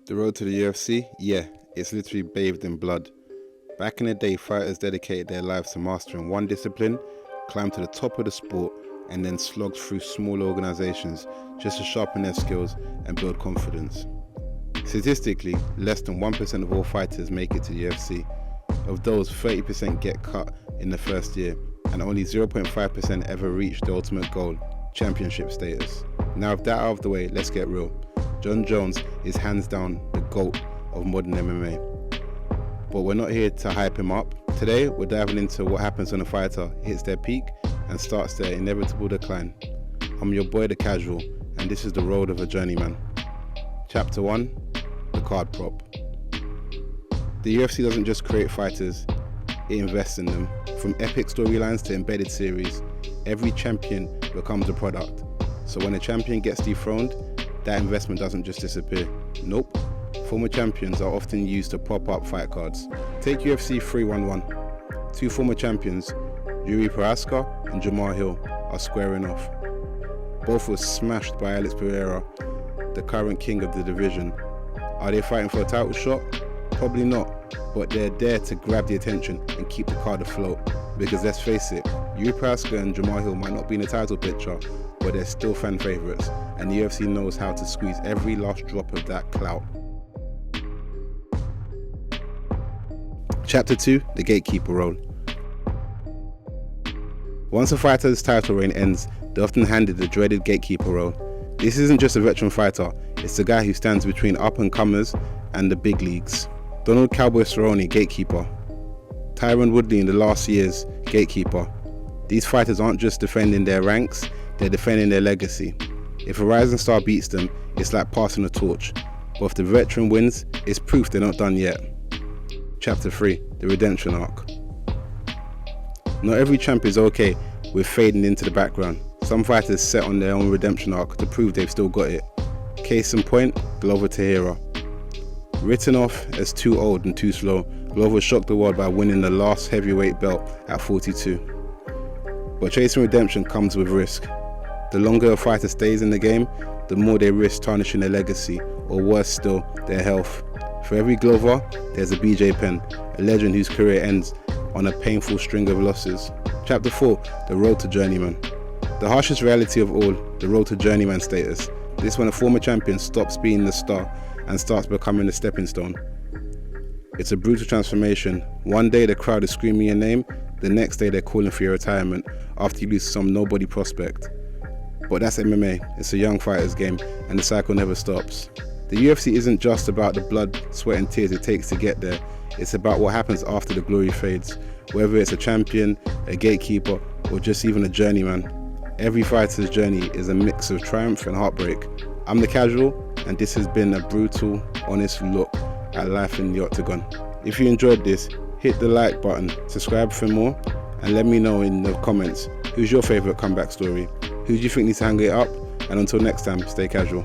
The road to the UFC? Yeah, it's literally bathed in blood. Back in the day, fighters dedicated their lives to mastering one discipline, climbed to the top of the sport, and then slogged through small organizations just to sharpen their skills and build confidence. Statistically, less than 1% of all fighters make it to the UFC. Of those, 30% get cut in the first year, and only 0.5% ever reach the ultimate goal, championship status. Now with that out of the way, let's get real. Jon Jones is hands down the GOAT of modern MMA. But we're not here to hype him up. Today, we're diving into what happens when a fighter hits their peak and starts their inevitable decline. I'm your boy, The Casual, and this is the road of a journeyman. Chapter 1, the card prop. The UFC doesn't just create fighters, it invests in them. From epic storylines to embedded series, every champion becomes a product. So when a champion gets dethroned, that investment doesn't just disappear. Nope. Former champions are often used to prop up fight cards. Take UFC 311. Two former champions, Jiri and Jamahal, are squaring off. Both were smashed by Alex Pereira, the current king of the division. Are they fighting for a title shot? Probably not, but they're there to grab the attention and keep the card afloat. Because let's face it, Jiri and Jamahal might not be in the title picture, but they're still fan favourites, and the UFC knows how to squeeze every last drop of that clout. Chapter 2, the Gatekeeper role. Once a fighter's title reign ends, they're often handed the dreaded Gatekeeper role. This isn't just a veteran fighter, it's the guy who stands between up-and-comers and the big leagues. Donald Cowboy Cerrone, Gatekeeper. Tyron Woodley in the last years, Gatekeeper. These fighters aren't just defending their ranks, they're defending their legacy. If a rising star beats them, it's like passing a torch. But if the veteran wins, it's proof they're not done yet. Chapter 3, the redemption arc. Not every champ is okay with fading into the background. Some fighters set on their own redemption arc to prove they've still got it. Case in point, Glover Teixeira. Written off as too old and too slow, Glover shocked the world by winning the last heavyweight belt at 42. But chasing redemption comes with risk. The longer a fighter stays in the game, the more they risk tarnishing their legacy, or worse still, their health. For every Glover, there's a BJ Penn, a legend whose career ends on a painful string of losses. Chapter 4, the road to journeyman. The harshest reality of all, the road to journeyman status. This is when a former champion stops being the star and starts becoming a stepping stone. It's a brutal transformation. One day the crowd is screaming your name, the next day they're calling for your retirement after you lose some nobody prospect. But that's MMA, it's a young fighter's game, and the cycle never stops. The UFC isn't just about the blood, sweat and tears it takes to get there, it's about what happens after the glory fades. Whether it's a champion, a gatekeeper, or just even a journeyman. Every fighter's journey is a mix of triumph and heartbreak. I'm The Casual, and this has been a brutal, honest look at life in the octagon. If you enjoyed this, hit the like button, subscribe for more, and let me know in the comments who's your favourite comeback story. Who do you think needs to hang it up? And until next time, stay casual.